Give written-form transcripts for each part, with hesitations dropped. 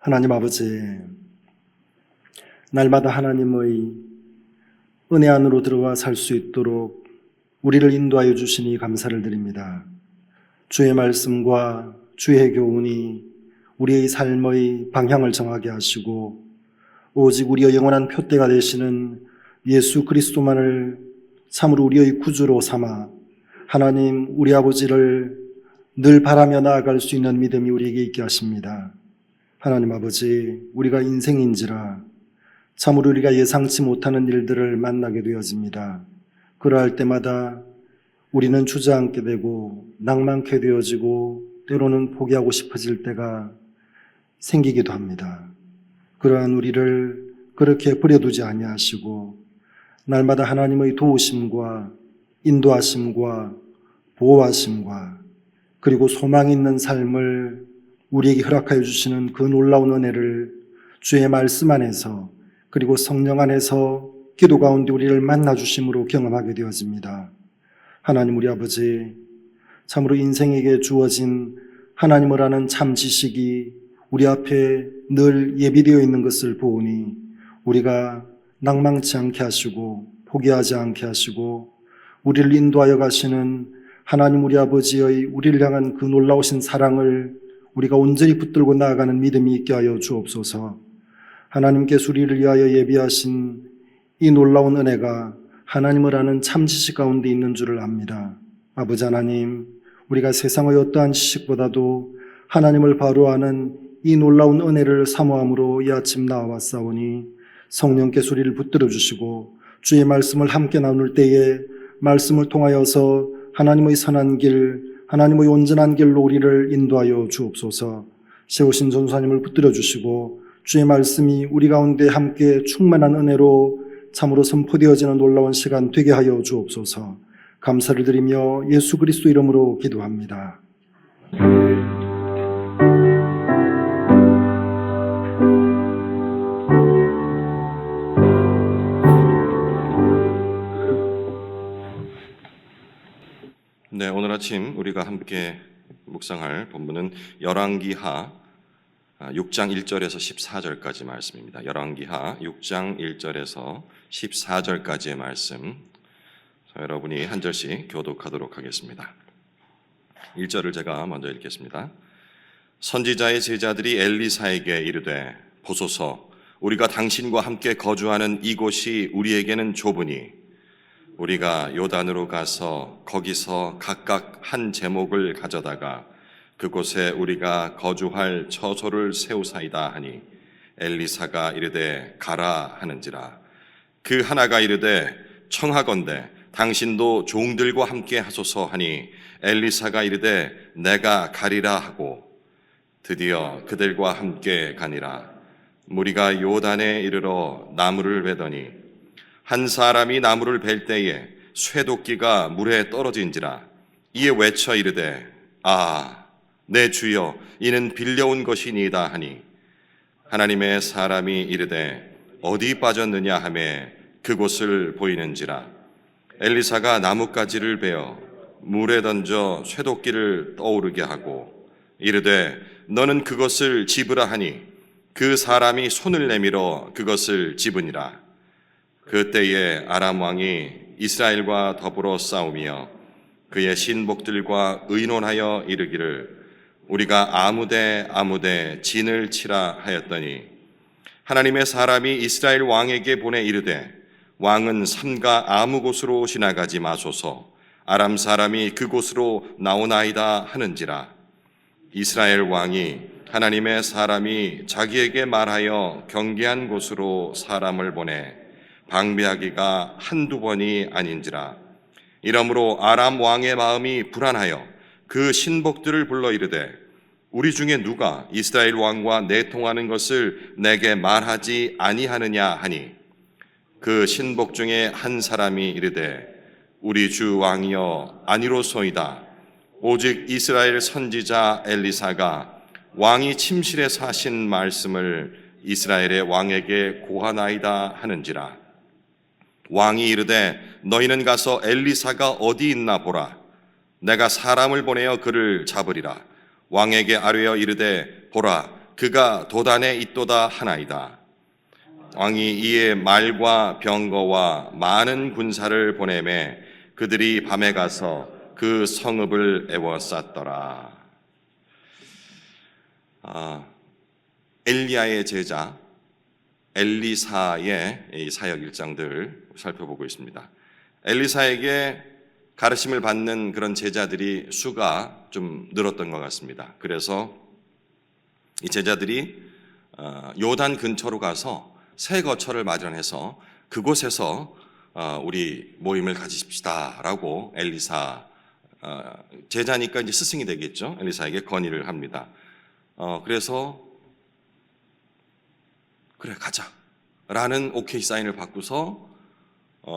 하나님 아버지, 날마다 하나님의 은혜 안으로 들어와 살 수 있도록 우리를 인도하여 주시니 감사를 드립니다. 주의 말씀과 주의 교훈이 우리의 삶의 방향을 정하게 하시고 오직 우리의 영원한 표대가 되시는 예수 그리스도만을 참으로 우리의 구주로 삼아 하나님 우리 아버지를 늘 바라며 나아갈 수 있는 믿음이 우리에게 있게 하십니다. 하나님 아버지, 우리가 인생인지라 참으로 우리가 예상치 못하는 일들을 만나게 되어집니다. 그러할 때마다 우리는 주저앉게 되고 낭만케 되어지고 때로는 포기하고 싶어질 때가 생기기도 합니다. 그러한 우리를 그렇게 버려두지 아니하시고 날마다 하나님의 도우심과 인도하심과 보호하심과 그리고 소망 있는 삶을 우리에게 허락하여 주시는 그 놀라운 은혜를 주의 말씀 안에서 그리고 성령 안에서 기도 가운데 우리를 만나 주심으로 경험하게 되어집니다. 하나님 우리 아버지, 참으로 인생에게 주어진 하나님을 아는 참 지식이 우리 앞에 늘 예비되어 있는 것을 보오니 우리가 낭망치 않게 하시고 포기하지 않게 하시고 우리를 인도하여 가시는 하나님 우리 아버지의 우리를 향한 그 놀라우신 사랑을 우리가 온전히 붙들고 나아가는 믿음이 있게 하여 주옵소서. 하나님께서 우리를 위하여 예비하신 이 놀라운 은혜가 하나님을 아는 참 지식 가운데 있는 줄을 압니다. 아버지 하나님, 우리가 세상의 어떠한 지식보다도 하나님을 바로 아는 이 놀라운 은혜를 사모함으로 이 아침 나와왔사오니 성령께서 우리를 붙들어 주시고 주의 말씀을 함께 나눌 때에 말씀을 통하여서 하나님의 선한 길, 하나님의 온전한 길로 우리를 인도하여 주옵소서. 세우신 전사님을 붙들어 주시고 주의 말씀이 우리 가운데 함께 충만한 은혜로 참으로 선포되어지는 놀라운 시간 되게 하여 주옵소서. 감사를 드리며 예수 그리스도 이름으로 기도합니다. 네, 오늘 아침 우리가 함께 묵상할 본문은 열왕기하 6장 1절에서 14절까지 말씀입니다. 열왕기하 6장 1절에서 14절까지의 말씀, 여러분이 한 절씩 교독하도록 하겠습니다. 1절을 제가 먼저 읽겠습니다. 선지자의 제자들이 엘리사에게 이르되 보소서, 우리가 당신과 함께 거주하는 이곳이 우리에게는 좁으니 우리가 요단으로 가서 거기서 각각 한 제목을 가져다가 그곳에 우리가 거주할 처소를 세우사이다 하니 엘리사가 이르되 가라 하는지라. 그 하나가 이르되 청하건대 당신도 종들과 함께 하소서 하니 엘리사가 이르되 내가 가리라 하고 드디어 그들과 함께 가니라. 무리가 요단에 이르러 나무를 베더니 한 사람이 나무를 벨 때에 쇠도끼가 물에 떨어진지라. 이에 외쳐 이르되 내 주여, 이는 빌려온 것이니이다 하니 하나님의 사람이 이르되 어디 빠졌느냐 하매 그곳을 보이는지라. 엘리사가 나뭇가지를 베어 물에 던져 쇠도끼를 떠오르게 하고 이르되 너는 그것을 집으라 하니 그 사람이 손을 내밀어 그것을 집으니라. 그때에 아람 왕이 이스라엘과 더불어 싸우며 그의 신복들과 의논하여 이르기를 우리가 아무데 진을 치라 하였더니 하나님의 사람이 이스라엘 왕에게 보내 이르되 왕은 삼가 아무 곳으로 지나가지 마소서, 아람 사람이 그곳으로 나오나이다 하는지라. 이스라엘 왕이 하나님의 사람이 자기에게 말하여 경계한 곳으로 사람을 보내 방비하기가 한두 번이 아닌지라. 이러므로 아람 왕의 마음이 불안하여 그 신복들을 불러 이르되 우리 중에 누가 이스라엘 왕과 내통하는 것을 내게 말하지 아니하느냐 하니 그 신복 중에 한 사람이 이르되 우리 주 왕이여 아니로소이다. 오직 이스라엘 선지자 엘리사가 왕이 침실에서 하신 말씀을 이스라엘의 왕에게 고하나이다 하는지라. 왕이 이르되 너희는 가서 엘리사가 어디 있나 보라. 내가 사람을 보내어 그를 잡으리라. 왕에게 아뢰어 이르되 보라, 그가 도단에 있도다 하나이다. 왕이 이에 말과 병거와 많은 군사를 보내매 그들이 밤에 가서 그 성읍을 에워쌌더라. 엘리야의 제자 엘리사의 이 사역 일장들 살펴보고 있습니다. 엘리사에게 가르침을 받는 그런 제자들이 수가 좀 늘었던 것 같습니다. 그래서 이 제자들이 요단 근처로 가서 새 거처를 마련해서 그곳에서 우리 모임을 가지십시다라고 엘리사 제자니까 이제 스승이 되겠죠. 엘리사에게 건의를 합니다. 그래서 그래 가자라는 오케이 사인을 받고서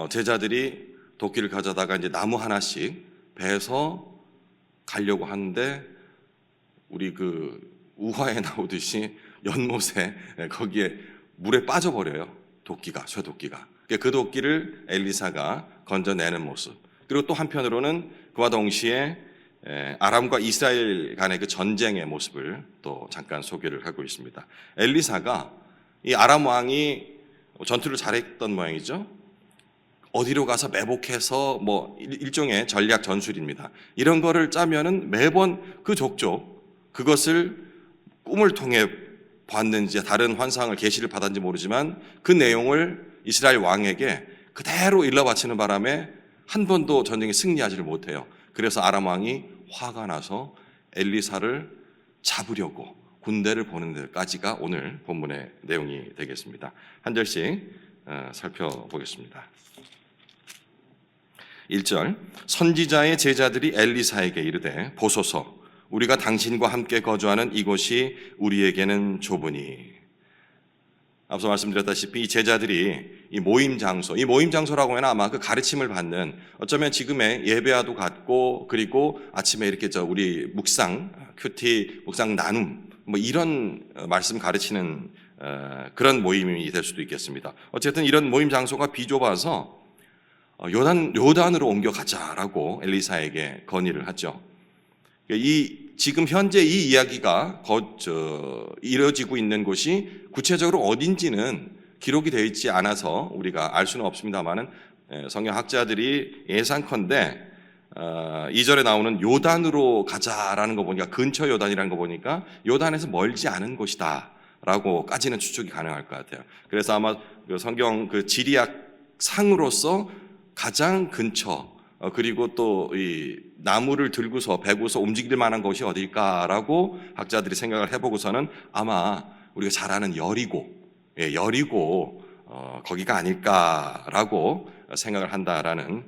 제자들이 도끼를 가져다가 이제 나무 하나씩 베서 가려고 하는데 우리 그 우화에 나오듯이 연못에 거기에 물에 빠져버려요. 도끼가, 쇠도끼가. 그 도끼를 엘리사가 건져내는 모습. 그리고 또 한편으로는 그와 동시에 아람과 이스라엘 간의 그 전쟁의 모습을 또 잠깐 소개를 하고 있습니다. 엘리사가 이 아람 왕이 전투를 잘했던 모양이죠. 어디로 가서 매복해서 뭐 일종의 전략 전술입니다. 이런 거를 짜면은 매번 그 족족 그것을 꿈을 통해 봤는지 다른 환상을 계시를 받았는지 모르지만 그 내용을 이스라엘 왕에게 그대로 일러바치는 바람에 한 번도 전쟁에 승리하지를 못해요. 그래서 아람 왕이 화가 나서 엘리사를 잡으려고 군대를 보는 데까지가 오늘 본문의 내용이 되겠습니다. 한 절씩 살펴보겠습니다. 1절 선지자의 제자들이 엘리사에게 이르되 보소서 우리가 당신과 함께 거주하는 이곳이 우리에게는 좁으니. 앞서 말씀드렸다시피 이 제자들이 이 모임 장소라고 하면 아마 그 가르침을 받는 어쩌면 지금의 예배와도 같고 그리고 아침에 이렇게 우리 묵상 큐티 묵상 나눔 뭐 이런 말씀 가르치는 그런 모임이 될 수도 있겠습니다. 어쨌든 이런 모임 장소가 비좁아서 요단으로 옮겨가자라고 엘리사에게 건의를 하죠. 지금 현재 이 이야기가 이루어지고 있는 곳이 구체적으로 어딘지는 기록이 되어 있지 않아서 우리가 알 수는 없습니다만은 성경학자들이 예상컨대 2절에 나오는 요단으로 가자라는 거 보니까 근처 요단이라는 거 보니까 요단에서 멀지 않은 곳이다라고까지는 추측이 가능할 것 같아요. 그래서 아마 그 성경 그 지리학 상으로서 가장 근처 그리고 또 이 나무를 들고서 베고서 움직일 만한 곳이 어딜까라고 학자들이 생각을 해보고서는 아마 우리가 잘 아는 여리고 거기가 아닐까라고 생각을 한다라는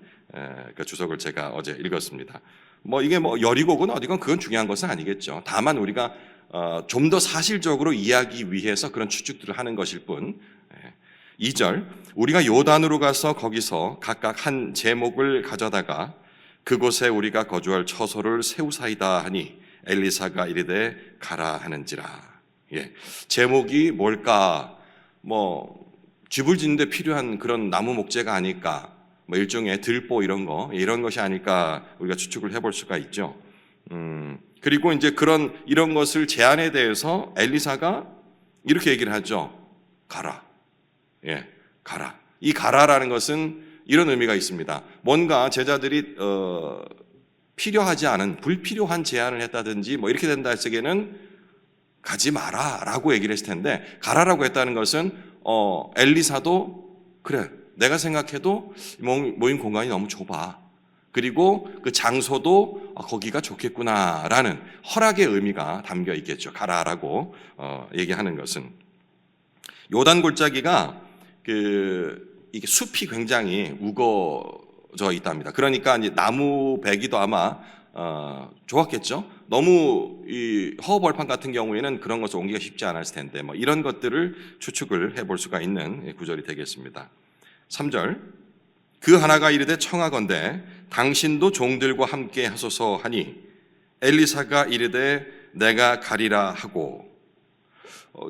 그 주석을 제가 어제 읽었습니다. 이게 여리고건 어디건 그건 중요한 것은 아니겠죠. 다만 우리가 좀 더 사실적으로 이해하기 위해서 그런 추측들을 하는 것일 뿐. 2절 우리가 요단으로 가서 거기서 각각 한 제목을 가져다가 그곳에 우리가 거주할 처소를 세우사이다 하니 엘리사가 이르되 가라 하는지라. 제목이 뭘까? 집을 짓는데 필요한 그런 나무 목재가 아닐까? 일종의 들보 이런 것이 아닐까? 우리가 추측을 해볼 수가 있죠. 그리고 이제 이런 것을 제안에 대해서 엘리사가 이렇게 얘기를 하죠. 가라. 가라. 이 가라라는 것은 이런 의미가 있습니다. 뭔가 제자들이 필요하지 않은 불필요한 제안을 했다든지 이렇게 된다 했으기에는 가지 마라라고 얘기를 했을 텐데 가라라고 했다는 것은 엘리사도 그래 내가 생각해도 모임 공간이 너무 좁아. 그리고 그 장소도 거기가 좋겠구나라는 허락의 의미가 담겨 있겠죠. 가라라고 얘기하는 것은 요단 골짜기가 이게 숲이 굉장히 우거져 있답니다. 그러니까 이제 나무 베기도 아마 좋았겠죠. 너무 이 허허벌판 같은 경우에는 그런 것을 옮기기가 쉽지 않았을 텐데 이런 것들을 추측을 해볼 수가 있는 구절이 되겠습니다. 3절 그 하나가 이르되 청하건대 당신도 종들과 함께 하소서 하니 엘리사가 이르되 내가 가리라 하고.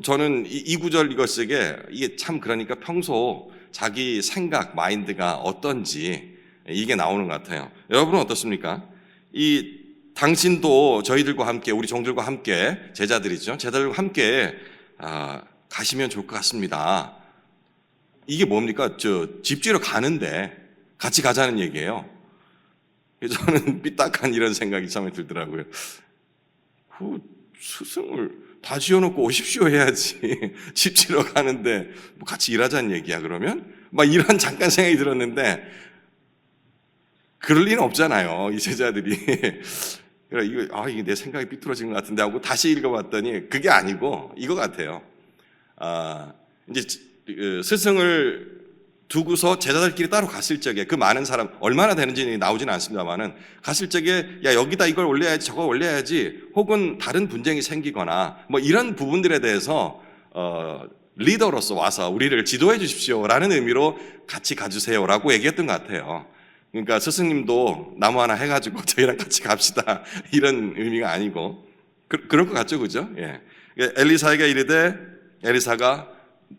저는 이 구절 이게 참 그러니까 평소 자기 생각 마인드가 어떤지 이게 나오는 것 같아요. 여러분은 어떻습니까? 이 당신도 저희들과 함께, 우리 종들과 함께, 제자들이죠. 제자들과 함께 가시면 좋을 것 같습니다. 이게 뭡니까? 집 지으러 가는데 같이 가자는 얘기예요. 그래서 저는 삐딱한 이런 생각이 처음에 들더라고요. 스승을 다 지어놓고 오십시오 해야지. 집 지으러 가는데 뭐 같이 일하자는 얘기야 그러면? 막 이런 잠깐 생각이 들었는데 그럴 리는 없잖아요. 이 제자들이. 그래 이게 내 생각이 삐뚤어진 것 같은데 하고 다시 읽어봤더니 그게 아니고 이거 같아요. 이제 스승을 두고서 제자들끼리 따로 갔을 적에 그 많은 사람 얼마나 되는지 나오지는 않습니다만은 갔을 적에 야 여기다 이걸 올려야지 저거 올려야지 혹은 다른 분쟁이 생기거나 뭐 이런 부분들에 대해서 리더로서 와서 우리를 지도해 주십시오라는 의미로 같이 가주세요라고 얘기했던 것 같아요. 그러니까 스승님도 나무 하나 해가지고 저희랑 같이 갑시다 이런 의미가 아니고 그럴 것 같죠, 그죠? 예. 엘리사에게 이르되 엘리사가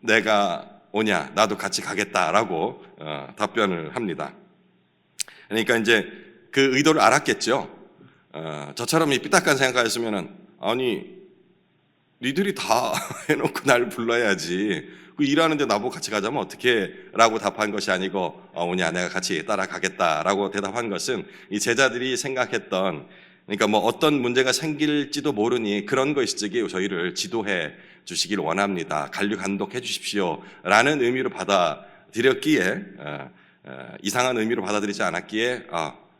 내가 오냐 나도 같이 가겠다라고 답변을 합니다. 그러니까 이제 그 의도를 알았겠죠. 저처럼 이 삐딱한 생각하였으면은 아니 니들이 다 해놓고 날 불러야지 그 일하는데 나보고 같이 가자면 어떻게 라고 답한 것이 아니고 오냐 내가 같이 따라가겠다라고 대답한 것은 이 제자들이 생각했던 그러니까 뭐 어떤 문제가 생길지도 모르니 그런 것이지 저희를 지도해 주시길 원합니다. 간류 감독해 주십시오 라는 의미로 받아들였기에 이상한 의미로 받아들이지 않았기에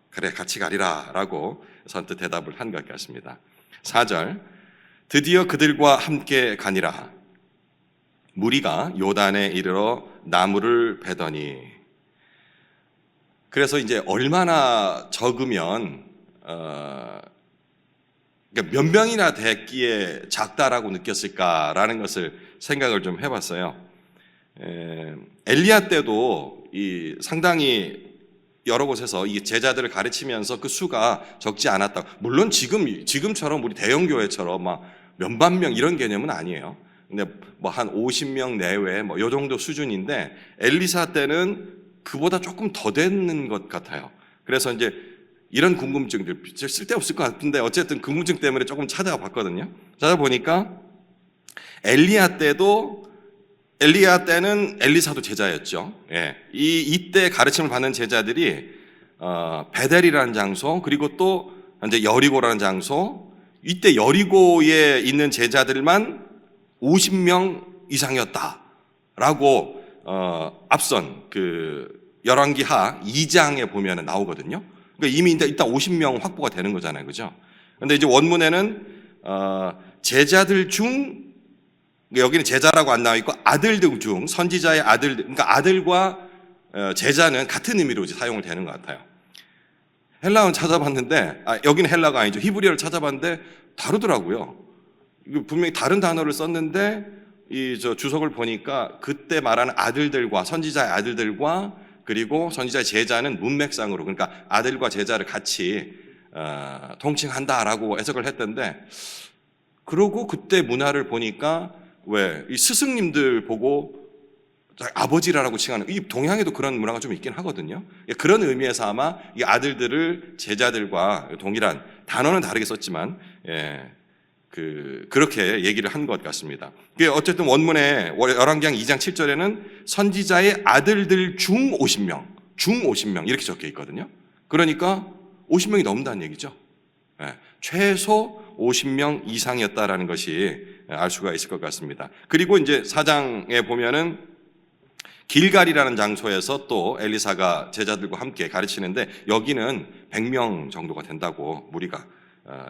그래 같이 가리라 라고 선뜻 대답을 한 것 같습니다. 4절 드디어 그들과 함께 가니라 무리가 요단에 이르러 나무를 베더니 그래서 이제 얼마나 적으면 그러니까 몇 명이나 됐기에 작다라고 느꼈을까라는 것을 생각을 좀 해봤어요. 엘리야 때도 이 상당히 여러 곳에서 이 제자들을 가르치면서 그 수가 적지 않았다. 물론 지금처럼 우리 대형 교회처럼 막 몇만 명 이런 개념은 아니에요. 근데 뭐 한 50명 내외 뭐 요 정도 수준인데 엘리사 때는 그보다 조금 더 되는 것 같아요. 그래서 이제 이런 궁금증들 쓸데없을 것 같은데 어쨌든 궁금증 때문에 조금 찾아봤거든요. 찾아보니까 엘리야 때는 엘리사도 제자였죠. 예. 이때 가르침을 받는 제자들이 베델이라는 장소 그리고 또 이제 여리고라는 장소 이때 여리고에 있는 제자들만 50명 이상이었다라고 앞선 그 열왕기하 2장에 보면 나오거든요. 그러니까 이미 일단 50명 확보가 되는 거잖아요, 그죠? 그런데 이제 원문에는 제자들 중 여기는 제자라고 안 나와 있고 아들들 중 선지자의 아들들 그러니까 아들과 제자는 같은 의미로 사용을 되는 것 같아요. 헬라어는 찾아봤는데 여기는 헬라가 아니죠. 히브리어를 찾아봤는데 다르더라고요. 분명히 다른 단어를 썼는데 이 주석을 보니까 그때 말하는 아들들과 선지자의 아들들과 그리고 선지자의 제자는 문맥상으로 그러니까 아들과 제자를 같이 통칭한다라고 해석을 했던데 그러고 그때 문화를 보니까 왜 이 스승님들 보고 아버지라고 칭하는 이 동양에도 그런 문화가 좀 있긴 하거든요. 그런 의미에서 아마 이 아들들을 제자들과 동일한 단어는 다르게 썼지만 그렇게 얘기를 한 것 같습니다. 어쨌든 원문에 열왕기상 2장 7절에는 선지자의 아들들 중 50명 이렇게 적혀 있거든요. 그러니까 50명이 넘는다는 얘기죠. 최소 50명 이상이었다라는 것이 알 수가 있을 것 같습니다. 그리고 이제 4장에 보면은 길갈이라는 장소에서 또 엘리사가 제자들과 함께 가르치는데 여기는 100명 정도가 된다고 무리가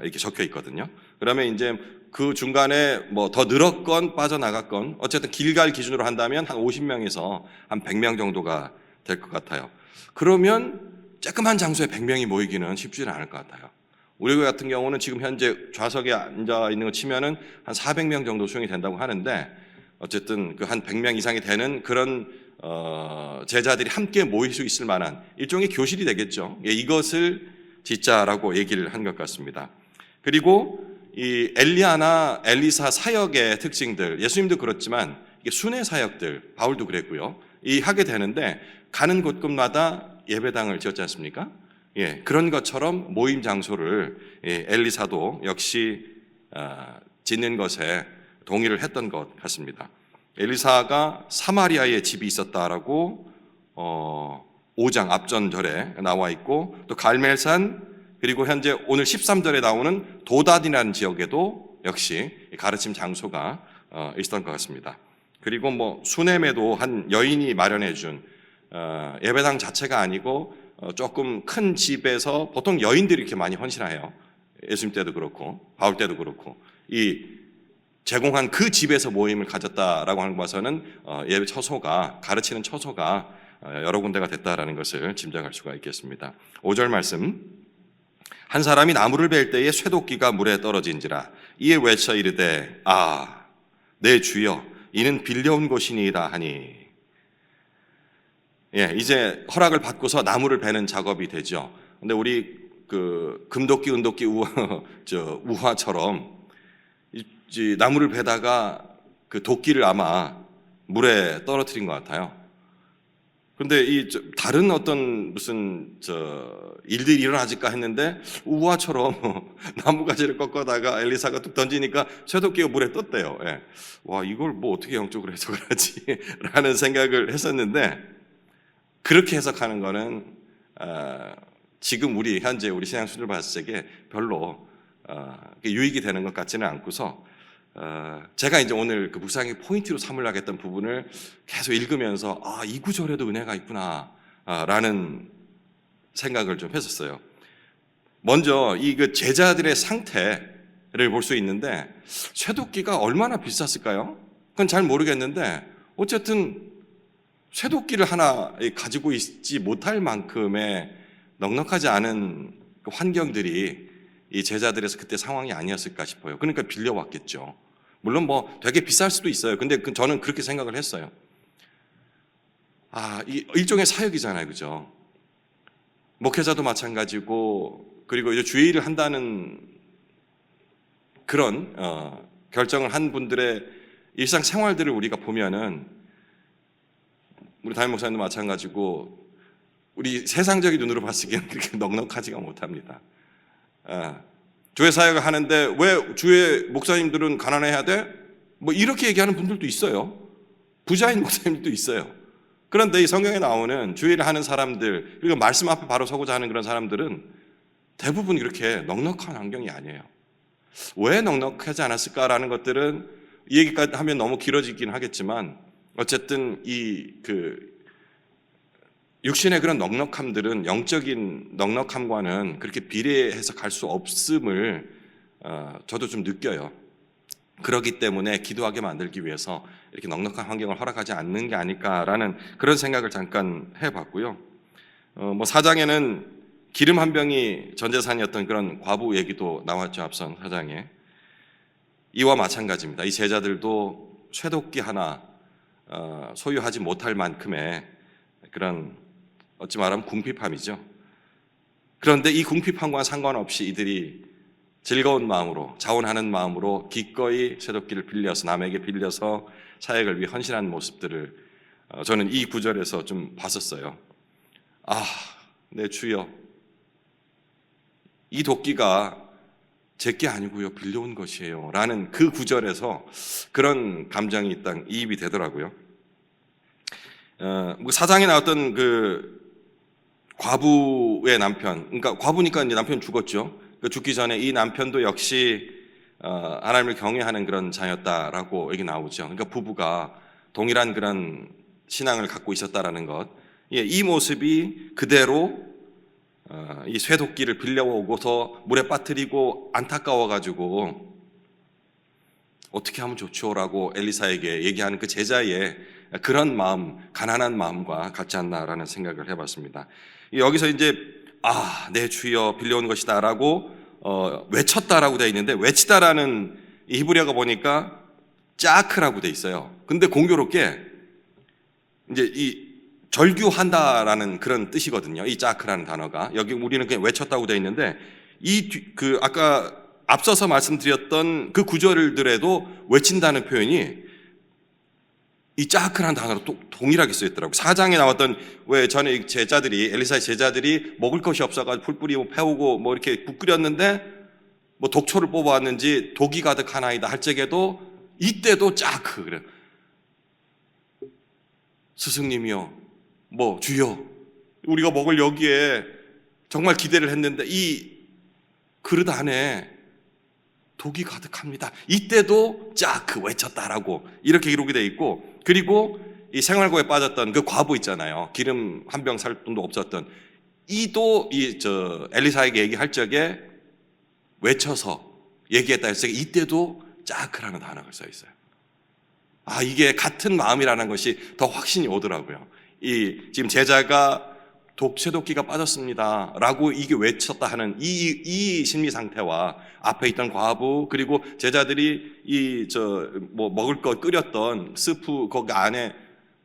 이렇게 적혀 있거든요. 그러면 이제 그 중간에 뭐 더 늘었건 빠져나갔건 어쨌든 길갈 기준으로 한다면 한 50명에서 한 100명 정도가 될 것 같아요. 그러면 조그만 장소에 100명이 모이기는 쉽지는 않을 것 같아요. 우리 교회 같은 경우는 지금 현재 좌석에 앉아 있는 거 치면은 한 400명 정도 수용이 된다고 하는데 어쨌든 그 한 100명 이상이 되는 그런 제자들이 함께 모일 수 있을 만한 일종의 교실이 되겠죠. 이것을 짓자라고 얘기를 한 것 같습니다. 그리고 이 엘리야나 엘리사 사역의 특징들, 예수님도 그렇지만 이게 순회 사역들, 바울도 그랬고요. 이 하게 되는데 가는 곳곳마다 예배당을 지었지 않습니까? 예, 그런 것처럼 모임 장소를 엘리사도 역시 짓는 것에 동의를 했던 것 같습니다. 엘리사가 사마리아에 집이 있었다라고 5장 앞전절에 나와 있고, 또 갈멜산, 그리고 현재 오늘 13절에 나오는 도단이라는 지역에도 역시 가르침 장소가 있었던 것 같습니다. 그리고 뭐 수넴에도 한 여인이 마련해 준 예배당 자체가 아니고 조금 큰 집에서, 보통 여인들이 이렇게 많이 헌신해요. 예수님 때도 그렇고 바울 때도 그렇고, 이 제공한 그 집에서 모임을 가졌다라고 하는 것에는 예배 처소가, 가르치는 처소가 여러 군데가 됐다라는 것을 짐작할 수가 있겠습니다. 5절 말씀, 한 사람이 나무를 벨 때에 쇠도끼가 물에 떨어진지라 이에 외쳐 이르되 아 내 주여 이는 빌려온 것이니이다 하니. 예, 이제 허락을 받고서 나무를 베는 작업이 되죠. 근데 우리 그 금도끼, 은도끼, 우화처럼 이 나무를 베다가 그 도끼를 아마 물에 떨어뜨린 것 같아요. 근데 이 다른 어떤 무슨 일들이 일어나질까 했는데 우화처럼 나무가지를 꺾어다가 엘리사가 뚝 던지니까 쇠도끼가 물에 떴대요. 예. 와, 이걸 뭐 어떻게 영적으로 해석을 하지? 라는 생각을 했었는데, 그렇게 해석하는 거는 지금 현재 우리 신앙 수준을 봤을 적에 별로 유익이 되는 것 같지는 않고서, 제가 이제 오늘 그 묵상의 포인트로 삼으려고 했던 부분을 계속 읽으면서 이 구절에도 은혜가 있구나 라는 생각을 좀 했었어요. 먼저 이 그 제자들의 상태를 볼 수 있는데, 쇠도끼가 얼마나 비쌌을까요? 그건 잘 모르겠는데 어쨌든 쇠도끼를 하나 가지고 있지 못할 만큼의 넉넉하지 않은 환경들이 이 제자들에서 그때 상황이 아니었을까 싶어요. 그러니까 빌려왔겠죠. 물론 뭐 되게 비쌀 수도 있어요. 근데 저는 그렇게 생각을 했어요. 이 일종의 사역이잖아요, 그죠? 목회자도 마찬가지고, 그리고 이제 주의를 한다는 그런 결정을 한 분들의 일상 생활들을 우리가 보면은, 우리 담임 목사님도 마찬가지고 우리 세상적인 눈으로 봤을 때는 그렇게 넉넉하지가 못합니다. 교회 사역을 하는데 왜 주의 목사님들은 가난해야 돼? 뭐 이렇게 얘기하는 분들도 있어요. 부자인 목사님들도 있어요. 그런데 이 성경에 나오는 주의를 하는 사람들, 그리고 말씀 앞에 바로 서고자 하는 그런 사람들은 대부분 이렇게 넉넉한 환경이 아니에요. 왜 넉넉하지 않았을까라는 것들은 이 얘기까지 하면 너무 길어지긴 하겠지만, 어쨌든 육신의 그런 넉넉함들은 영적인 넉넉함과는 그렇게 비례해서 갈 수 없음을 저도 좀 느껴요. 그렇기 때문에 기도하게 만들기 위해서 이렇게 넉넉한 환경을 허락하지 않는 게 아닐까라는 그런 생각을 잠깐 해봤고요. 뭐 4장에는 기름 한 병이 전 재산이었던 그런 과부 얘기도 나왔죠. 앞선 4장에. 이와 마찬가지입니다. 이 제자들도 쇠도끼 하나 소유하지 못할 만큼의 그런, 어찌 말하면 궁핍함이죠. 그런데 이 궁핍함과 상관없이 이들이 즐거운 마음으로, 자원하는 마음으로 기꺼이 쇠도끼를 빌려서, 남에게 빌려서 사역을 위해 헌신한 모습들을 저는 이 구절에서 좀 봤었어요. 내 주여, 이 도끼가 제게 아니고요, 빌려온 것이에요 라는 그 구절에서 그런 감정이 딱 이입이 되더라고요. 사장에 나왔던 그 과부의 남편, 그러니까 과부니까 이제 남편 죽었죠. 그 죽기 전에 이 남편도 역시 하나님을 경외하는 그런 자였다라고 얘기 나오죠. 그러니까 부부가 동일한 그런 신앙을 갖고 있었다라는 것. 이 모습이 그대로 이 쇠도끼를 빌려오고서 물에 빠뜨리고 안타까워가지고 어떻게 하면 좋죠라고 엘리사에게 얘기하는 그 제자의 그런 마음, 가난한 마음과 같지 않나라는 생각을 해봤습니다. 여기서 이제 내 주여 빌려온 것이다라고 외쳤다라고 되어 있는데, 외치다라는 이 히브리어가 보니까 짜크라고 되어 있어요. 근데 공교롭게 이제 이 절규한다라는 그런 뜻이거든요. 이 짜크라는 단어가 여기 우리는 그냥 외쳤다고 되어 있는데, 아까 앞서서 말씀드렸던 그 구절들에도 외친다는 표현이 이 짜크라는 단어로 또 동일하게 쓰였더라고요. 4장에 나왔던 왜 전에 제자들이 엘리사의 제자들이 먹을 것이 없어가지고 풀 뿌리고 패우고 뭐 이렇게 국 끓였는데 뭐 독초를 뽑아왔는지 독이 가득하나이다 할 적에도 이때도 짜크 그래. 스승님이요, 뭐 주여, 우리가 먹을 여기에 정말 기대를 했는데 이 그릇 안에 독이 가득합니다. 이때도 짜크 외쳤다라고 이렇게 기록이 되어 있고, 그리고 이 생활고에 빠졌던 그 과부 있잖아요. 기름 한 병 살 돈도 없었던 이도 엘리사에게 얘기할 적에 외쳐서 얘기했다 했을 때 이때도 짜크라는 단어가 써 있어요. 아, 이게 같은 마음이라는 것이 더 확신이 오더라고요. 지금 제자가 쇠독기가 빠졌습니다 라고 이게 외쳤다 하는 이 심리 상태와 앞에 있던 과부, 그리고 제자들이 먹을 거 끓였던 스프 거기 안에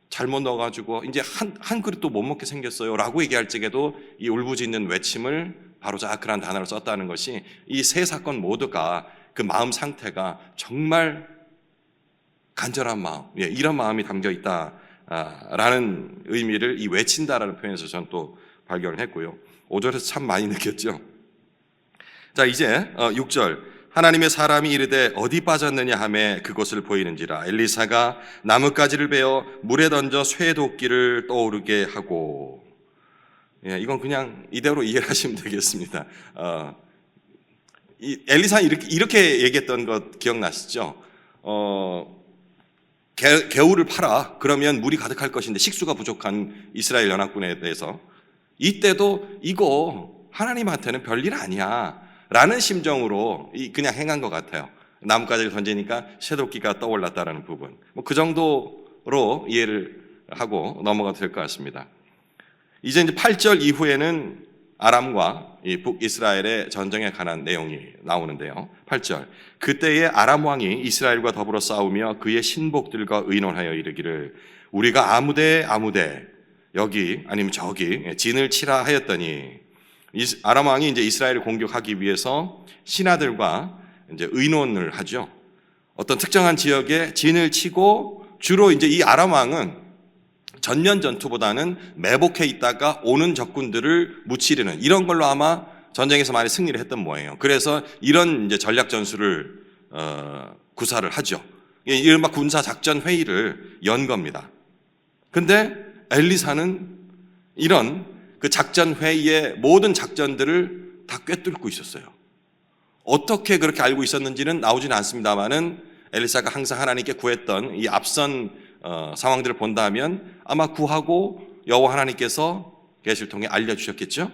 잘못 넣어가지고 이제 한 그릇도 못 먹게 생겼어요 라고 얘기할 적에도 이 울부짖는 외침을 바로 짜크라는 단어를 썼다는 것이 이 세 사건 모두가 그 마음 상태가 정말 간절한 마음, 이런 마음이 담겨 있다라는 의미를 이 외친다라는 표현에서 저는 또 발견을 했고요. 5절에서 참 많이 느꼈죠. 자, 이제 6절. 하나님의 사람이 이르되 어디 빠졌느냐 하매 그곳을 보이는지라 엘리사가 나뭇가지를 베어 물에 던져 쇠도끼를 떠오르게 하고. 이건 그냥 이대로 이해하시면 되겠습니다. 엘리사 이렇게 얘기했던 것 기억나시죠? 개울을 파라. 그러면 물이 가득할 것인데 식수가 부족한 이스라엘 연합군에 대해서 이때도 이거 하나님한테는 별일 아니야 라는 심정으로 그냥 행한 것 같아요. 나뭇가지를 던지니까 쇠도끼가 떠올랐다라는 부분, 뭐 그 정도로 이해를 하고 넘어가도 될 것 같습니다. 이제 8절 이후에는 아람과 이 북이스라엘의 전쟁에 관한 내용이 나오는데요. 8절. 그때에 아람 왕이 이스라엘과 더불어 싸우며 그의 신복들과 의논하여 이르기를 우리가 아무데 여기 아니면 저기 진을 치라 하였더니, 아람 왕이 이제 이스라엘을 공격하기 위해서 신하들과 이제 의논을 하죠. 어떤 특정한 지역에 진을 치고, 주로 이제 이 아람 왕은 전면 전투보다는 매복해 있다가 오는 적군들을 무찌르는 이런 걸로 아마 전쟁에서 많이 승리를 했던 모양이에요. 그래서 이런 이제 전략 전술을 구사를 하죠. 이른바 군사 작전 회의를 연 겁니다. 근데 엘리사는 이런 그 작전 회의의 모든 작전들을 다 꿰뚫고 있었어요. 어떻게 그렇게 알고 있었는지는 나오지는 않습니다만은 엘리사가 항상 하나님께 구했던 이 앞선 상황들을 본다면 아마 구하고 여호와 하나님께서 계시를 통해 알려주셨겠죠.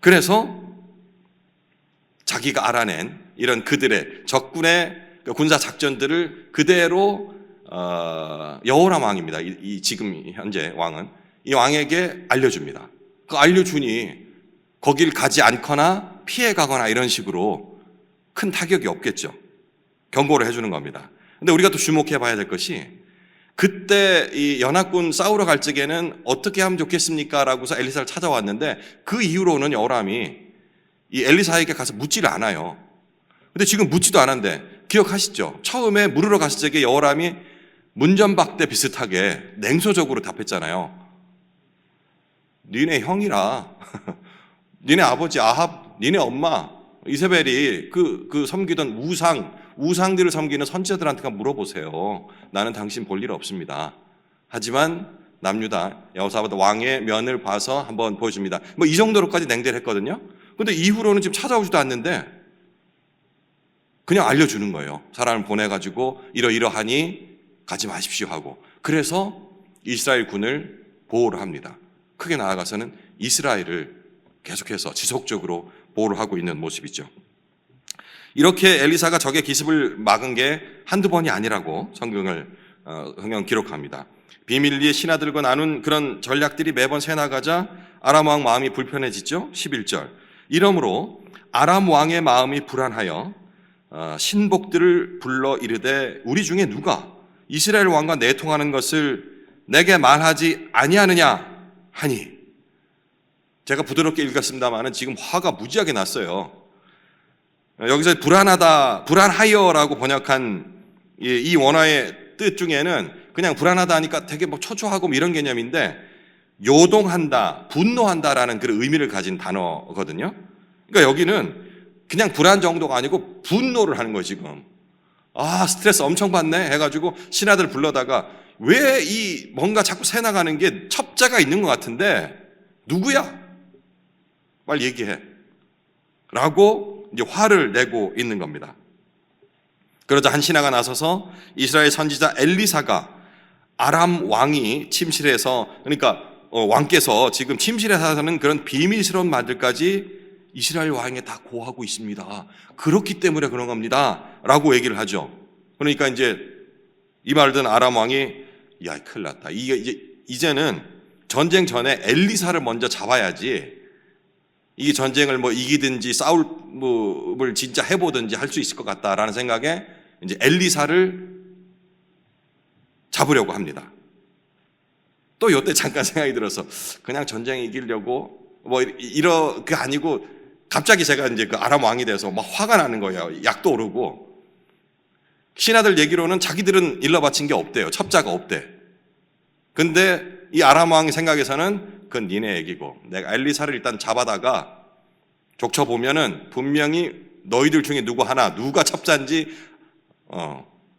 그래서 자기가 알아낸 이런 그들의 적군의 군사 작전들을 그대로 여호람 왕입니다. 이 지금 현재 왕은 이 왕에게 알려줍니다. 그 알려주니 거길 가지 않거나 피해 가거나 이런 식으로 큰 타격이 없겠죠. 경고를 해주는 겁니다. 근데 우리가 또 주목해 봐야 될 것이, 그때 이 연합군 싸우러 갈 적에는 어떻게 하면 좋겠습니까? 라고서 엘리사를 찾아왔는데 그 이후로는 여호람이 이 엘리사에게 가서 묻지를 않아요. 근데 지금 묻지도 않았는데 기억하시죠? 처음에 물으러 갔을 적에 여호람이 문전박대 비슷하게 냉소적으로 답했잖아요. 니네 형이라 니네 아버지 아합, 니네 엄마 이세벨이 그 섬기던 우상들을 섬기는 선지자들한테 물어보세요. 나는 당신 볼 일 없습니다. 하지만 남유다 여호사밧 왕의 면을 봐서 한번 보여줍니다. 뭐 이 정도로까지 냉대를 했거든요. 근데 이후로는 지금 찾아오지도 않는데 그냥 알려주는 거예요. 사람을 보내가지고 이러이러하니 가지 마십시오 하고. 그래서 이스라엘 군을 보호를 합니다. 크게 나아가서는 이스라엘을 계속해서 지속적으로 보호를 하고 있는 모습이죠. 이렇게 엘리사가 적의 기습을 막은 게 한두 번이 아니라고 성경 기록합니다. 비밀리에 신하들과 나눈 그런 전략들이 매번 새나가자 아람 왕 마음이 불편해지죠. 11절. 이러므로 아람 왕의 마음이 불안하여 신복들을 불러 이르되 우리 중에 누가 이스라엘 왕과 내통하는 것을 내게 말하지 아니하느냐 하니. 제가 부드럽게 읽었습니다만은 지금 화가 무지하게 났어요. 여기서 불안하여라고 번역한 이 원어의 뜻 중에는 그냥 불안하다 하니까 되게 뭐 초조하고 뭐 이런 개념인데 요동한다, 분노한다라는 그런 의미를 가진 단어거든요. 그러니까 여기는 그냥 불안 정도가 아니고 분노를 하는 거예요, 지금. 아, 스트레스 엄청 받네 해가지고 신하들 불러다가 왜 이 뭔가 자꾸 새 나가는 게 첩자가 있는 것 같은데 누구야? 빨리 얘기해. 라고 이제 화를 내고 있는 겁니다. 그러자 한 신하가 나서서 이스라엘 선지자 엘리사가 아람 왕이 침실에서, 그러니까 왕께서 지금 침실에서 하는 그런 비밀스러운 말들까지 이스라엘 왕에게 다 고하고 있습니다. 그렇기 때문에 그런 겁니다. 라고 얘기를 하죠. 그러니까 이제 이 말을 듣는 아람 왕이 야, 큰일 났다. 이제는 전쟁 전에 엘리사를 먼저 잡아야지 이 전쟁을 뭐 이기든지 싸움을 진짜 해보든지 할 수 있을 것 같다라는 생각에 이제 엘리사를 잡으려고 합니다. 또 이때 잠깐 생각이 들어서 그냥 전쟁 이기려고 뭐 이렇게 아니고 갑자기 제가 이제 그 아람 왕이 돼서 막 화가 나는 거예요. 약도 오르고 신하들 얘기로는 자기들은 일러 바친 게 없대요. 첩자가 없대. 근데 이 아람 왕의 생각에서는 그건 니네 얘기고 내가 엘리사를 일단 잡아다가 족쳐보면은 분명히 너희들 중에 누가 첩자인지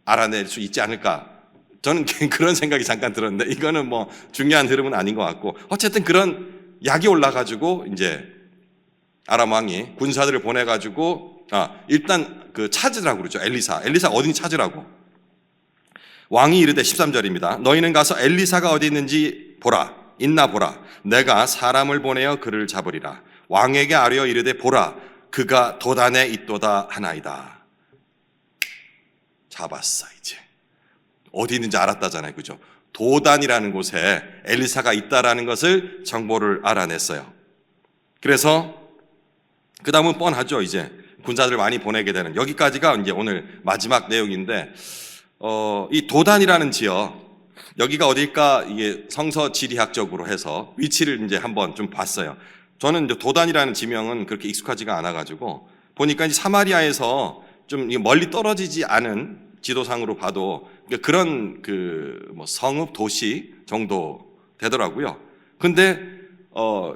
알아낼 수 있지 않을까. 저는 그런 생각이 잠깐 들었는데 이거는 뭐 중요한 흐름은 아닌 것 같고 어쨌든 그런 약이 올라가지고 이제 아람 왕이 군사들을 보내가지고 일단 그 찾으라고 그러죠. 엘리사 어딘지 찾으라고. 왕이 이르되 13절입니다. 너희는 가서 엘리사가 어디 있는지 보라. 있나 보라. 내가 사람을 보내어 그를 잡으리라. 왕에게 아뢰어 이르되 보라. 그가 도단에 있도다 하나이다. 잡았어 이제. 어디 있는지 알았다잖아요. 그죠? 도단이라는 곳에 엘리사가 있다라는 것을 정보를 알아냈어요. 그래서 그 다음은 뻔하죠. 이제 군사들을 많이 보내게 되는 여기까지가 이제 오늘 마지막 내용인데 이 도단이라는 지역 여기가 어딜까 이게 성서 지리학적으로 해서 위치를 이제 한번 좀 봤어요. 저는 이제 도단이라는 지명은 그렇게 익숙하지가 않아가지고 보니까 이제 사마리아에서 좀 멀리 떨어지지 않은 지도상으로 봐도 그런 뭐 성읍 도시 정도 되더라고요. 근데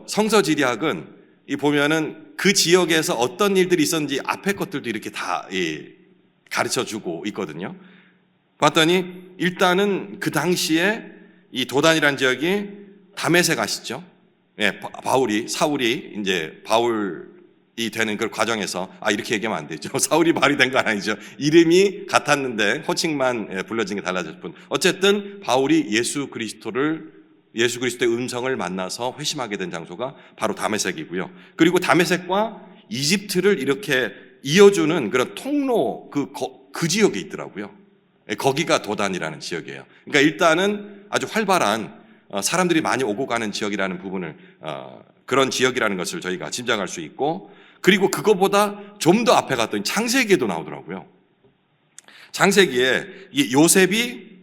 성서 지리학은 이 보면은 그 지역에서 어떤 일들이 있었는지 앞에 것들도 이렇게 다 가르쳐 주고 있거든요. 봤더니 일단은 그 당시에 이 도단이라는 지역이 다메섹 아시죠? 예, 사울이 이제 바울이 되는 그 과정에서 이렇게 얘기하면 안 되죠. 사울이 바울이 된 건 아니죠. 이름이 같았는데 호칭만 불러진 게 달라졌을 뿐. 어쨌든 바울이 예수 그리스도의 음성을 만나서 회심하게 된 장소가 바로 다메섹이고요. 그리고 다메섹과 이집트를 이렇게 이어주는 그런 통로 그 지역에 있더라고요. 거기가 도단이라는 지역이에요. 그러니까 일단은 아주 활발한 사람들이 많이 오고 가는 지역이라는 부분을 그런 지역이라는 것을 저희가 짐작할 수 있고 그리고 그거보다 좀 더 앞에 갔더니 창세기에도 나오더라고요. 창세기에 이 요셉이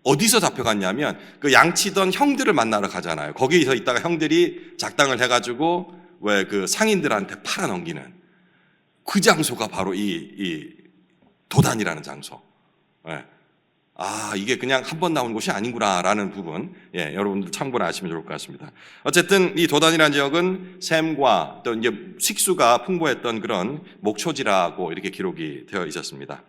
어디서 잡혀갔냐면 그 양치던 형들을 만나러 가잖아요. 거기서 있다가 형들이 작당을 해가지고 왜 그 상인들한테 팔아넘기는 그 장소가 바로 이 도단이라는 장소. 예. 이게 그냥 한 번 나온 곳이 아니구나라는 부분, 여러분들 참고를 하시면 좋을 것 같습니다. 어쨌든 이 도단이라는 지역은 샘과 또 이제 식수가 풍부했던 그런 목초지라고 이렇게 기록이 되어 있었습니다.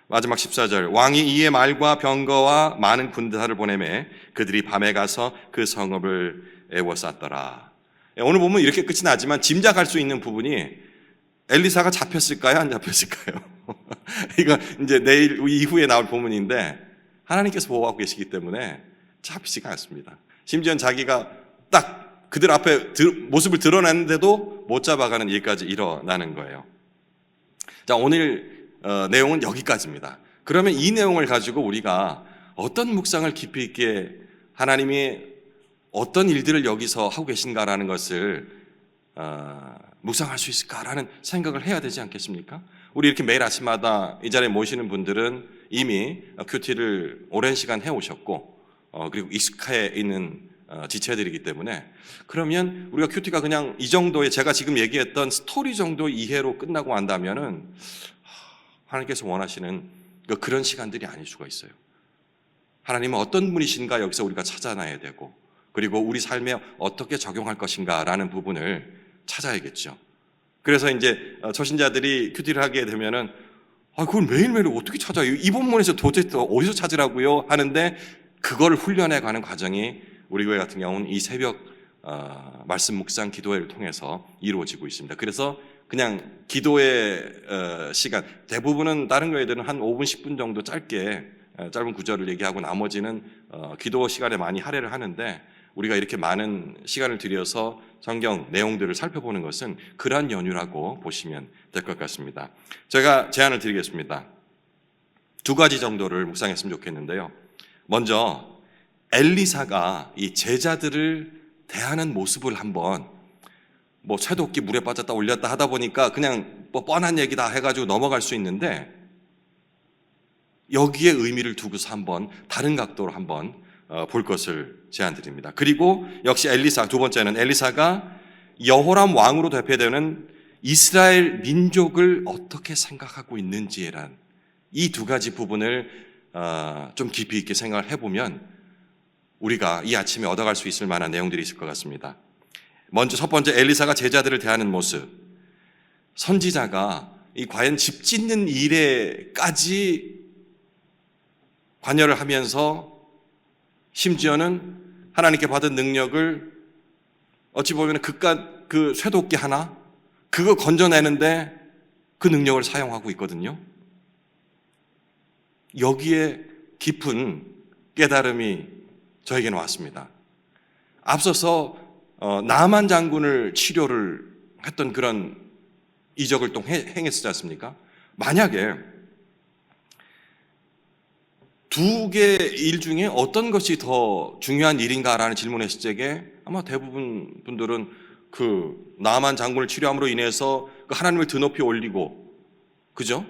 마지막 14절. 왕이 이에 말과 병거와 많은 군사를 보내매 그들이 밤에 가서 그 성읍을 에워쌌더라. 오늘 보면 이렇게 끝이 나지만 짐작할 수 있는 부분이 엘리사가 잡혔을까요? 안 잡혔을까요? 이거 이제 내일 이후에 나올 본문인데 하나님께서 보호하고 계시기 때문에 잡히지가 않습니다. 심지어 자기가 딱 그들 앞에 모습을 드러냈는데도 못 잡아가는 일까지 일어나는 거예요. 자, 오늘 내용은 여기까지입니다. 그러면 이 내용을 가지고 우리가 어떤 묵상을 깊이 있게 하나님이 어떤 일들을 여기서 하고 계신가라는 것을 묵상할 수 있을까라는 생각을 해야 되지 않겠습니까? 우리 이렇게 매일 아침마다 이 자리에 모시는 분들은 이미 큐티를 오랜 시간 해오셨고 그리고 익숙해 있는 지체들이기 때문에 그러면 우리가 큐티가 그냥 이 정도의 제가 지금 얘기했던 스토리 정도 이해로 끝나고 한다면은 하나님께서 원하시는 그런 시간들이 아닐 수가 있어요. 하나님은 어떤 분이신가 여기서 우리가 찾아놔야 되고, 그리고 우리 삶에 어떻게 적용할 것인가라는 부분을 찾아야겠죠. 그래서 이제 초신자들이 큐티를 하게 되면은 그걸 매일매일 어떻게 찾아요? 이 본문에서 도대체 어디서 찾으라고요? 하는데 그걸 훈련해 가는 과정이 우리 교회 같은 경우는 이 새벽 말씀 묵상 기도회를 통해서 이루어지고 있습니다. 그래서 그냥 기도의 시간, 대부분은 다른 교회들은 한 5분, 10분 정도 짧은 구절을 얘기하고 나머지는 기도 시간에 많이 할애를 하는데, 우리가 이렇게 많은 시간을 들여서 성경 내용들을 살펴보는 것은 그러한 연유라고 보시면 될 것 같습니다. 제가 제안을 드리겠습니다. 2가지 정도를 묵상했으면 좋겠는데요. 먼저 엘리사가 이 제자들을 대하는 모습을 한번, 쇠도끼 물에 빠졌다 올렸다 하다 보니까 그냥 뻔한 얘기다 해가지고 넘어갈 수 있는데, 여기에 의미를 두고서 한번 다른 각도로 한번 볼 것을 제안드립니다. 그리고 역시 엘리사, 두 번째는 엘리사가 여호람 왕으로 대표되는 이스라엘 민족을 어떻게 생각하고 있는지란 이 2가지 부분을 좀 깊이 있게 생각을 해보면 우리가 이 아침에 얻어갈 수 있을 만한 내용들이 있을 것 같습니다. 먼저 첫 번째, 엘리사가 제자들을 대하는 모습. 선지자가 과연 집 짓는 일에까지 관여를 하면서 심지어는 하나님께 받은 능력을 어찌 보면 그 쇠도끼 하나 그거 건져내는데 그 능력을 사용하고 있거든요. 여기에 깊은 깨달음이 저에게는 왔습니다. 앞서서 나만 장군을 치료를 했던 그런 이적을 또 행했지 않습니까? 만약에 2개의 일 중에 어떤 것이 더 중요한 일인가라는 질문을 했을 적에 아마 대부분 분들은 그 나만 장군을 치료함으로 인해서 그 하나님을 드높이 올리고, 그죠?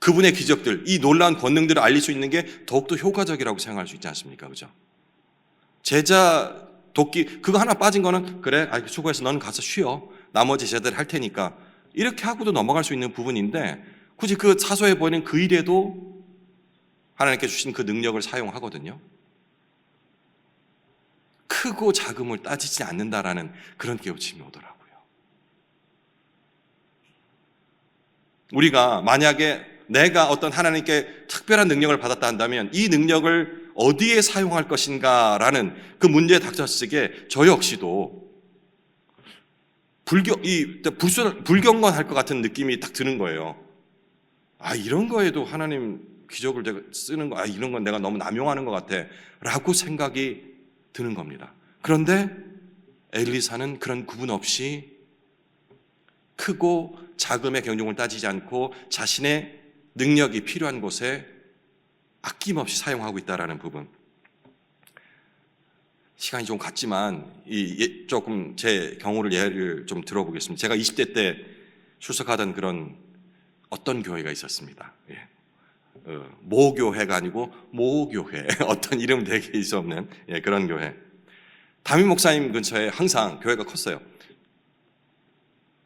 그분의 기적들, 이 놀라운 권능들을 알릴 수 있는 게 더욱더 효과적이라고 생각할 수 있지 않습니까? 그죠? 제자 도끼 그거 하나 빠진 거는 그래, 수고해서 너는 가서 쉬어, 나머지 제자들 할 테니까 이렇게 하고도 넘어갈 수 있는 부분인데, 굳이 그 사소해 보이는 그 일에도 하나님께 주신 그 능력을 사용하거든요. 크고 작음을 따지지 않는다라는 그런 깨우침이 오더라고요. 우리가 만약에 내가 어떤 하나님께 특별한 능력을 받았다 한다면 이 능력을 어디에 사용할 것인가라는 그 문제에 닥쳤을 때 저 역시도 불경건할 것 같은 느낌이 딱 드는 거예요. 이런 거에도 하나님 기적을 제가 쓰는 거, 이런 건 내가 너무 남용하는 것 같아 라고 생각이 드는 겁니다. 그런데 엘리사는 그런 구분 없이 크고 작음의 경중을 따지지 않고 자신의 능력이 필요한 곳에 아낌없이 사용하고 있다는 부분. 시간이 좀 갔지만 조금 제 경우를 예를 좀 들어보겠습니다. 제가 20대 때 출석하던 그런 어떤 교회가 있었습니다. 모교회가 아니고 모교회, 어떤 이름 되게 수 없는 그런 교회. 담임 목사님 근처에 항상 교회가 컸어요.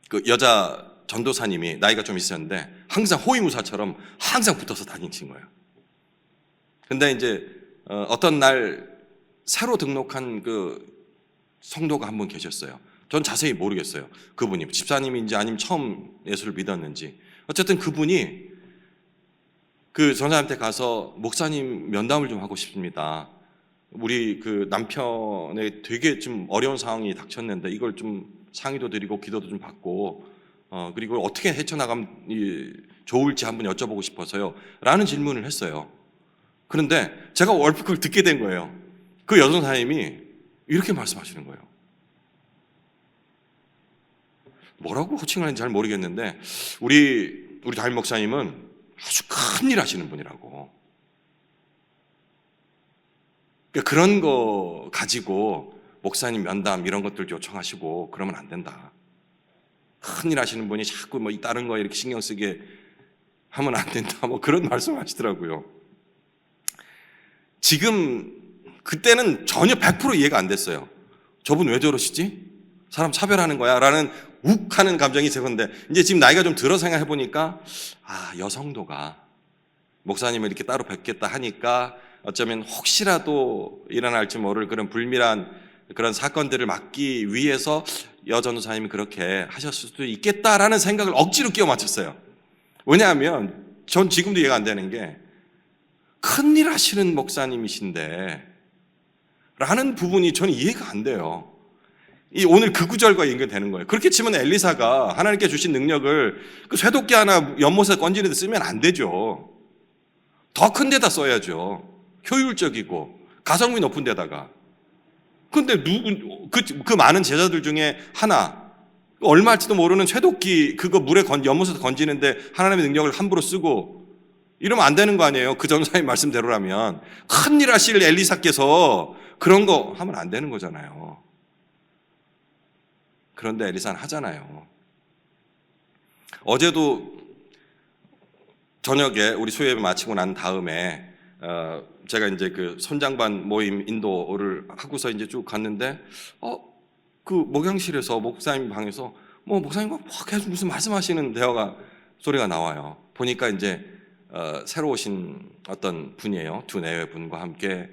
그 여자 전도사님이 나이가 좀 있었는데 항상 호위무사처럼 항상 붙어서 다니신 거예요. 근데 이제 어떤 날 새로 등록한 그 성도가 한 분 계셨어요. 전 자세히 모르겠어요. 그분이 집사님인지 아니면 처음 예수를 믿었는지. 어쨌든 그분이 그 전사님한테 가서 목사님 면담을 좀 하고 싶습니다. 우리 그 남편의 되게 좀 어려운 상황이 닥쳤는데 이걸 좀 상의도 드리고 기도도 좀 받고 그리고 어떻게 헤쳐나가면 좋을지 한번 여쭤보고 싶어서요 라는 질문을 했어요. 그런데 제가 얼핏 그걸 듣게 된 거예요. 그 여전사님이 이렇게 말씀하시는 거예요. 뭐라고 호칭하는지 잘 모르겠는데 우리 담임 목사님은 아주 큰일 하시는 분이라고. 그러니까 그런 거 가지고 목사님 면담 이런 것들 요청하시고 그러면 안 된다. 큰일 하시는 분이 자꾸 다른 거 이렇게 신경 쓰게 하면 안 된다. 그런 말씀을 하시더라고요. 지금 그때는 전혀 100% 이해가 안 됐어요. 저분 왜 저러시지? 사람 차별하는 거야? 라는 욱하는 감정이 있었는데 이제 지금 나이가 좀 들어 생각해 보니까 여성도가 목사님을 이렇게 따로 뵙겠다 하니까 어쩌면 혹시라도 일어날지 모를 그런 불밀한 그런 사건들을 막기 위해서 여 전도사님이 그렇게 하셨을 수도 있겠다라는 생각을 억지로 끼워 맞췄어요. 왜냐하면 전 지금도 이해가 안 되는 게 큰일 하시는 목사님이신데 라는 부분이 저는 이해가 안 돼요. 오늘 그 구절과 연결되는 거예요. 그렇게 치면 엘리사가 하나님께 주신 능력을 그 쇠도끼 하나 연못에 건지는 데 쓰면 안 되죠. 더 큰 데다 써야죠. 효율적이고 가성비 높은 데다가. 근데 그 많은 제자들 중에 하나, 얼마 할지도 모르는 쇠도끼 그거 물에 연못에서 건지는데 하나님의 능력을 함부로 쓰고 이러면 안 되는 거 아니에요. 그 전사의 말씀대로라면. 큰일 하실 엘리사께서 그런 거 하면 안 되는 거잖아요. 그런데 엘리사는 하잖아요. 어제도 저녁에 우리 수요예배 마치고 난 다음에 제가 이제 그 손장반 모임 인도를 하고서 이제 쭉 갔는데 그 목양실에서 목사님 방에서 목사님과 계속 무슨 말씀하시는 소리가 나와요. 보니까 이제 새로 오신 어떤 분이에요. 두 내외 분과 함께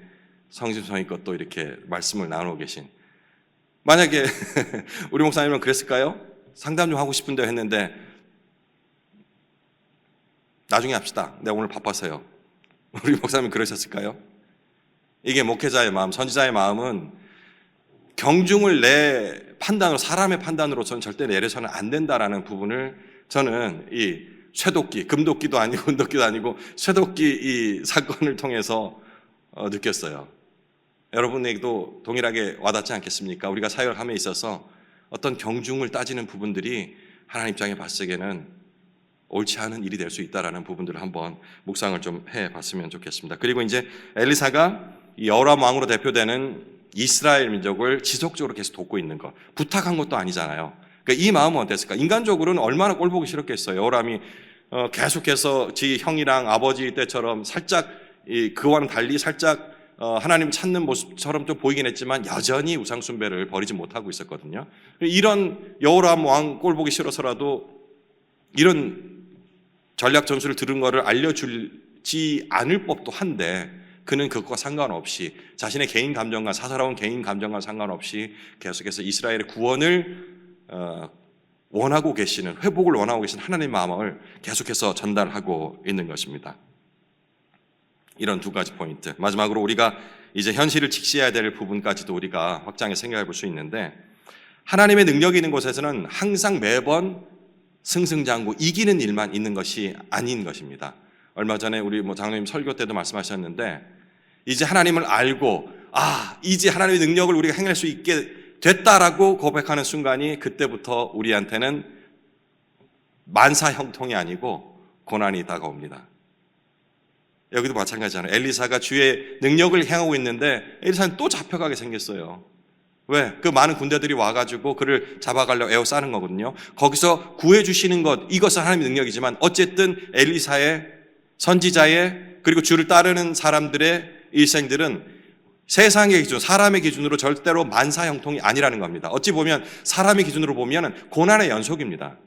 성심성의껏 또 이렇게 말씀을 나누고 계신. 만약에 우리 목사님은 그랬을까요? 상담 좀 하고 싶은데 했는데 나중에 합시다. 내가 오늘 바빠서요. 우리 목사님은 그러셨을까요? 이게 목회자의 마음, 선지자의 마음은 경중을 내 판단으로, 사람의 판단으로서는 절대 내려서는 안 된다라는 부분을 저는 이 쇠도끼, 금도끼도 아니고 은도끼도 아니고 쇠도끼 이 사건을 통해서 느꼈어요. 여러분에게도 동일하게 와닿지 않겠습니까? 우리가 사역함에 있어서 어떤 경중을 따지는 부분들이 하나님 입장에 봤을 때는 옳지 않은 일이 될 수 있다라는 부분들을 한번 묵상을 좀 해봤으면 좋겠습니다. 그리고 이제 엘리사가 이 여호람 왕으로 대표되는 이스라엘 민족을 지속적으로 계속 돕고 있는 것, 부탁한 것도 아니잖아요. 그러니까 이 마음은 어땠을까? 인간적으로는 얼마나 꼴보기 싫었겠어요. 여호람이 계속해서 지 형이랑 아버지 때처럼 살짝 그와는 달리 살짝 하나님 찾는 모습처럼 좀 보이긴 했지만 여전히 우상 숭배를 버리지 못하고 있었거든요. 이런 여호람 왕 꼴보기 싫어서라도 이런 전략 전술을 들은 거를 알려주지 않을 법도 한데 그는 그것과 상관없이 자신의 개인 감정과 사사로운 개인 감정과 상관없이 계속해서 이스라엘의 구원을 원하고 계시는, 회복을 원하고 계시는 하나님의 마음을 계속해서 전달하고 있는 것입니다. 이런 두 가지 포인트. 마지막으로 우리가 이제 현실을 직시해야 될 부분까지도 우리가 확장해 생각해 볼 수 있는데, 하나님의 능력이 있는 곳에서는 항상 매번 승승장구 이기는 일만 있는 것이 아닌 것입니다. 얼마 전에 우리 장로님 설교 때도 말씀하셨는데, 이제 하나님을 알고 이제 하나님의 능력을 우리가 행할 수 있게 됐다라고 고백하는 순간이 그때부터 우리한테는 만사 형통이 아니고 고난이 다가옵니다. 여기도 마찬가지잖아요. 엘리사가 주의 능력을 행하고 있는데 엘리사는 또 잡혀가게 생겼어요. 왜? 그 많은 군대들이 와가지고 그를 잡아가려고 에워싸는 거거든요. 거기서 구해주시는 것, 이것은 하나님의 능력이지만 어쨌든 엘리사의, 선지자의, 그리고 주를 따르는 사람들의 일생들은 세상의 기준, 사람의 기준으로 절대로 만사 형통이 아니라는 겁니다. 어찌 보면 사람의 기준으로 보면 고난의 연속입니다.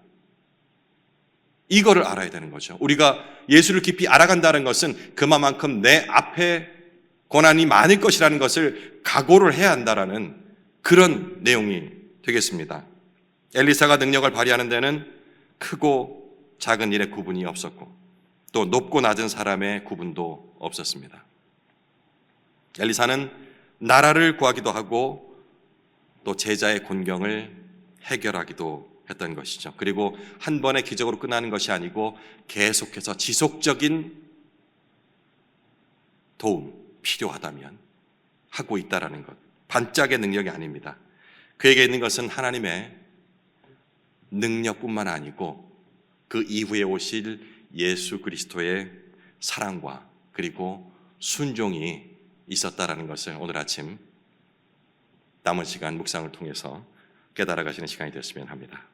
이거를 알아야 되는 거죠. 우리가 예수를 깊이 알아간다는 것은 그만큼 내 앞에 고난이 많을 것이라는 것을 각오를 해야 한다라는 그런 내용이 되겠습니다. 엘리사가 능력을 발휘하는 데는 크고 작은 일의 구분이 없었고 또 높고 낮은 사람의 구분도 없었습니다. 엘리사는 나라를 구하기도 하고 또 제자의 곤경을 해결하기도 했던 것이죠. 그리고 한 번의 기적으로 끝나는 것이 아니고 계속해서 지속적인 도움, 필요하다면 하고 있다라는 것. 반짝의 능력이 아닙니다. 그에게 있는 것은 하나님의 능력뿐만 아니고 그 이후에 오실 예수 그리스도의 사랑과 그리고 순종이 있었다라는 것을 오늘 아침 남은 시간 묵상을 통해서 깨달아 가시는 시간이 됐으면 합니다.